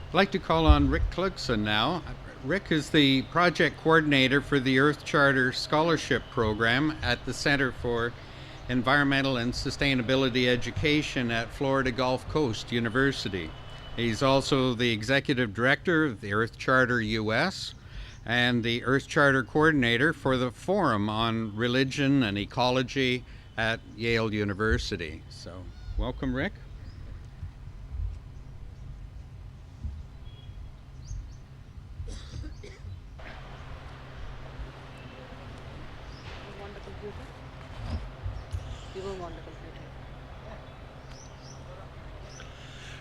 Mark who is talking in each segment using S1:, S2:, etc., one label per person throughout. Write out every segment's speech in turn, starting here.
S1: I'd like to call on Rick Clugston now. Rick is the project coordinator for the Earth Charter Scholarship Program at the Center for Environmental and Sustainability Education at Florida Gulf Coast University. He's also the executive director of the Earth Charter US and the Earth Charter coordinator for the Forum on Religion and Ecology at Yale University. So, welcome, Rick.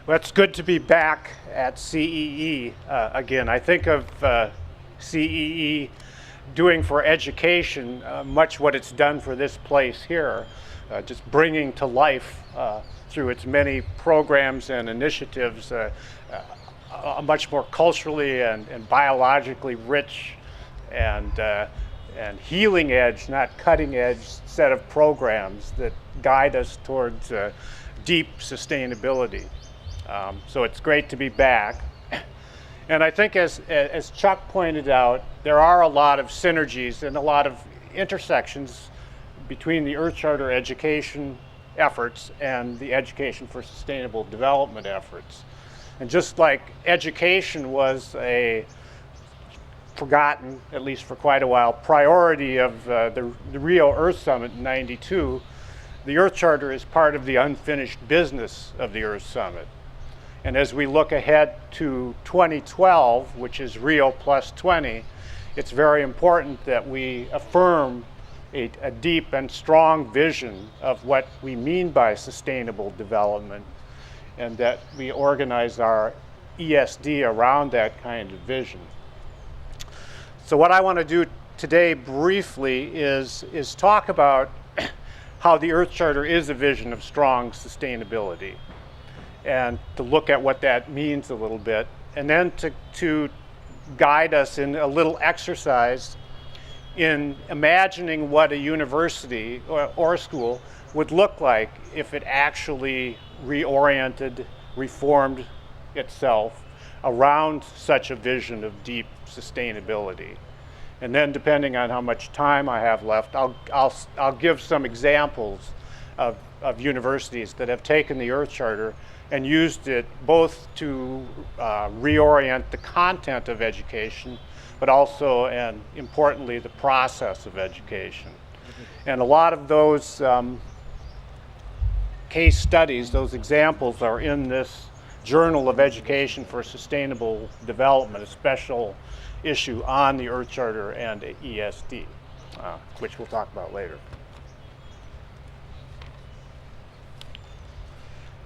S2: Well, it's good to be back at CEE again. I think of CEE doing for education much what it's done for this place here, just bringing to life through its many programs and initiatives a much more culturally and biologically rich and healing edge, not cutting edge set of programs that guide us towards deep sustainability. So it's great to be back. And I think as Chuck pointed out, there are a lot of synergies and a lot of intersections between the Earth Charter education efforts and the education for sustainable development efforts. And just like education was a forgotten, at least for quite a while, priority of the Rio Earth Summit in '92, the Earth Charter is part of the unfinished business of the Earth Summit. And as we look ahead to 2012, which is Rio plus 20, it's very important that we affirm a deep and strong vision of what we mean by sustainable development, and that we organize our ESD around that kind of vision. So what I want to do today briefly is talk about how the Earth Charter is a vision of strong sustainability, and to look at what that means a little bit, and then to guide us in a little exercise in imagining what a university or a school would look like if it actually reoriented, reformed itself around such a vision of deep sustainability. And then, depending on how much time I have left, I'll give some examples of universities that have taken the Earth Charter and used it both to reorient the content of education, but also, and importantly, the process of education. And a lot of those case studies, those examples, are in this Journal of Education for Sustainable Development, a special issue on the Earth Charter and ESD, which we'll talk about later.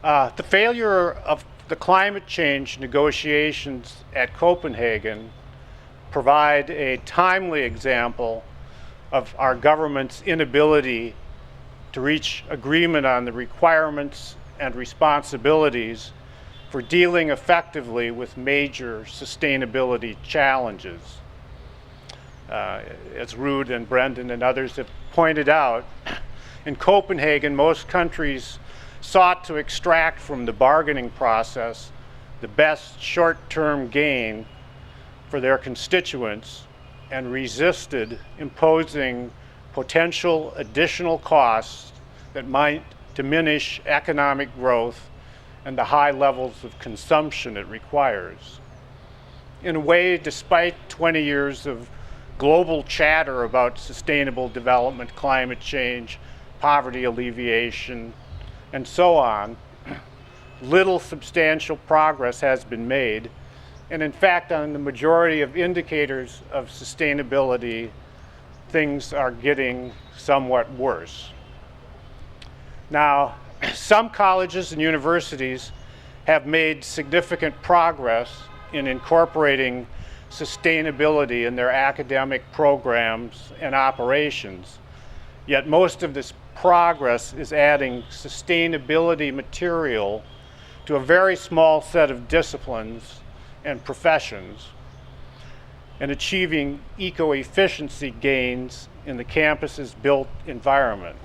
S2: The failure of the climate change negotiations at Copenhagen provide a timely example of our government's inability to reach agreement on the requirements and responsibilities for dealing effectively with major sustainability challenges. As Ruud and Brendan and others have pointed out, in Copenhagen, most countries sought to extract from the bargaining process the best short-term gain for their constituents and resisted imposing potential additional costs that might diminish economic growth and the high levels of consumption it requires. In a way, despite 20 years of global chatter about sustainable development, climate change, poverty alleviation, and so on, little substantial progress has been made. And in fact, on the majority of indicators of sustainability, things are getting somewhat worse. Now, some colleges and universities have made significant progress in incorporating sustainability in their academic programs and operations, yet most of this progress is adding sustainability material to a very small set of disciplines and professions and achieving eco-efficiency gains in the campus's built environment.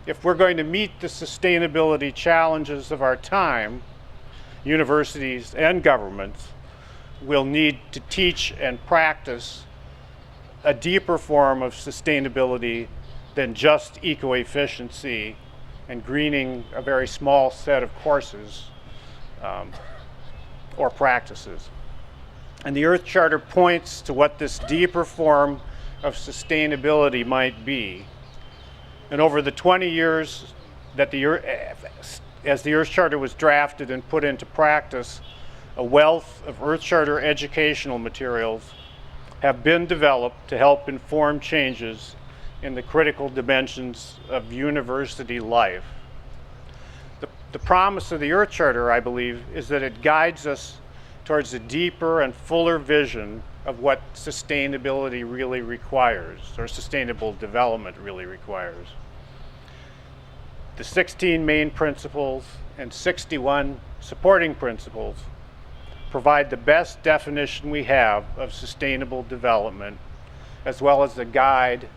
S2: If we're going to meet the sustainability challenges of our time, universities and governments will need to teach and practice a deeper form of sustainability than just eco-efficiency and greening a very small set of courses or practices. And the Earth Charter points to what this deeper form of sustainability might be. And over the 20 years that as the Earth Charter was drafted and put into practice, a wealth of Earth Charter educational materials have been developed to help inform changes in the critical dimensions of university life. The promise of the Earth Charter, I believe, is that it guides us towards a deeper and fuller vision of what sustainability really requires, or sustainable development really requires. The 16 main principles and 61 supporting principles provide the best definition we have of sustainable development, as well as a guide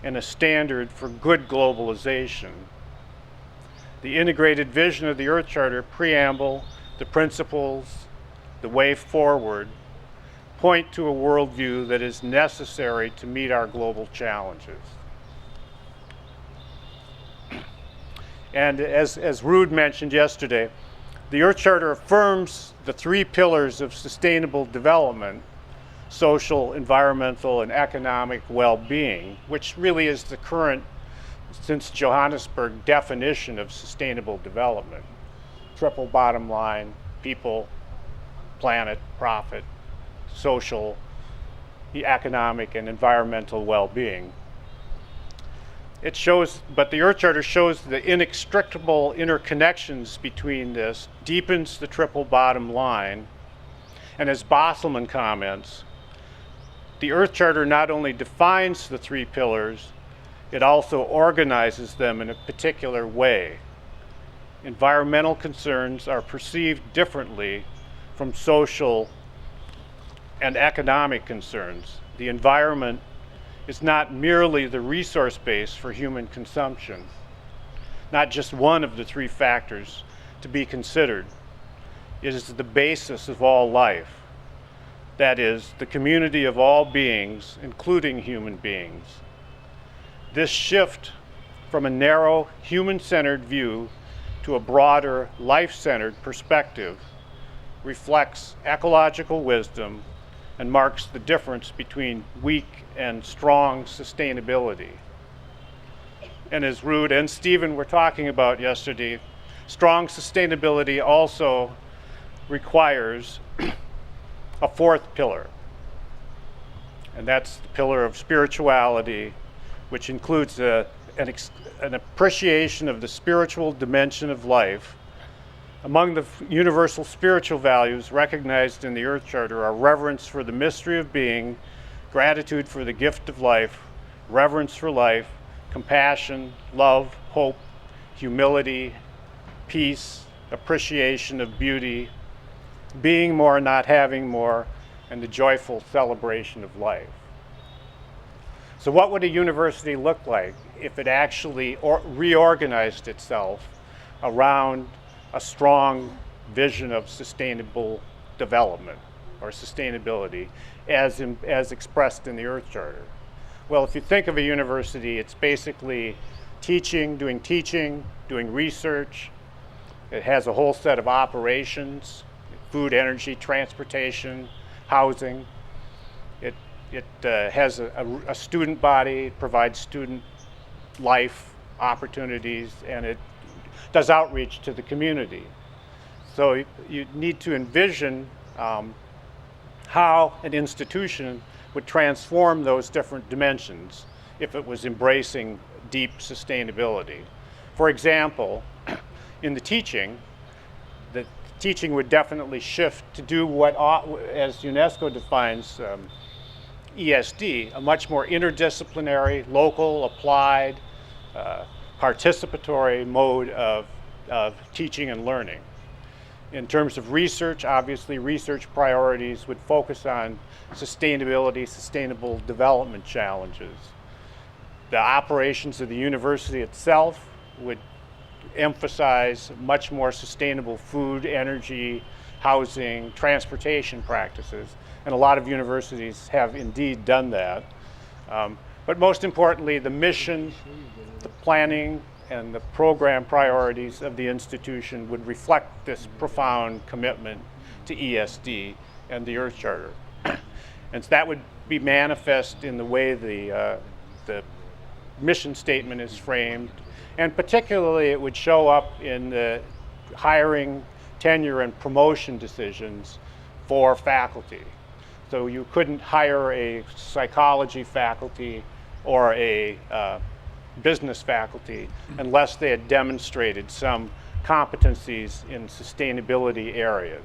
S2: and a standard for good globalization. The integrated vision of the Earth Charter preamble, the principles, the way forward, point to a worldview that is necessary to meet our global challenges. And as Ruud mentioned yesterday, the Earth Charter affirms the three pillars of sustainable development: social, environmental, and economic well-being, which really is the current, since Johannesburg, definition of sustainable development. Triple bottom line: people, planet, profit, social, the economic, and environmental well-being. It shows, but the Earth Charter shows the inextricable interconnections between this, deepens the triple bottom line, and as Bosselman comments, the Earth Charter not only defines the three pillars, it also organizes them in a particular way. Environmental concerns are perceived differently from social and economic concerns. The environment is not merely the resource base for human consumption, not just one of the three factors to be considered. It is the basis of all life. That is, the community of all beings, including human beings. This shift from a narrow, human-centered view to a broader, life-centered perspective reflects ecological wisdom and marks the difference between weak and strong sustainability. And as Ruud and Stephen were talking about yesterday, strong sustainability also requires a fourth pillar, and that's the pillar of spirituality, which includes an appreciation of the spiritual dimension of life. Among the universal spiritual values recognized in the Earth Charter are reverence for the mystery of being, gratitude for the gift of life, reverence for life, compassion, love, hope, humility, peace, appreciation of beauty, being more, not having more, and the joyful celebration of life. So what would a university look like if it actually reorganized itself around a strong vision of sustainable development or sustainability as expressed in the Earth Charter? Well, if you think of a university, it's basically teaching, doing research. It has a whole set of operations: food, energy, transportation, housing. It has a student body, it provides student life opportunities, and it does outreach to the community. So you need to envision how an institution would transform those different dimensions if it was embracing deep sustainability. For example, in the teaching would definitely shift to do what, as UNESCO defines ESD, a much more interdisciplinary, local, applied, participatory mode of teaching and learning. In terms of research, obviously research priorities would focus on sustainability, sustainable development challenges. The operations of the university itself would emphasize much more sustainable food, energy, housing, transportation practices. And a lot of universities have indeed done that. But most importantly, the mission, the planning, and the program priorities of the institution would reflect this profound commitment to ESD and the Earth Charter. And so that would be manifest in the way the mission statement is framed, and particularly it would show up in the hiring, tenure, and promotion decisions for faculty. So you couldn't hire a psychology faculty or a business faculty unless they had demonstrated some competencies in sustainability areas.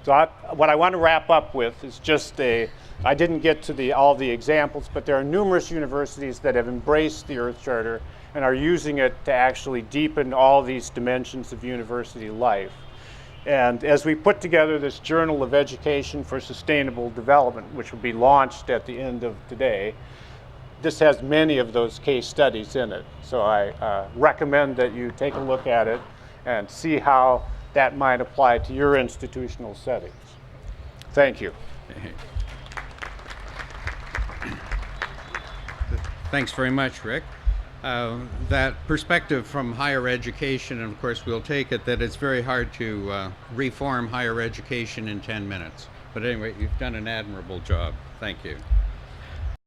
S2: So what I want to wrap up with is just I didn't get to all the examples, but there are numerous universities that have embraced the Earth Charter and are using it to actually deepen all these dimensions of university life. And as we put together this Journal of Education for Sustainable Development, which will be launched at the end of today, this has many of those case studies in it. So I recommend that you take a look at it and see how that might apply to your institutional settings. Thank you.
S1: Thanks very much, Rick. That perspective from higher education, and of course we'll take it that it's very hard to reform higher education in 10 minutes. But anyway, you've done an admirable job. Thank you.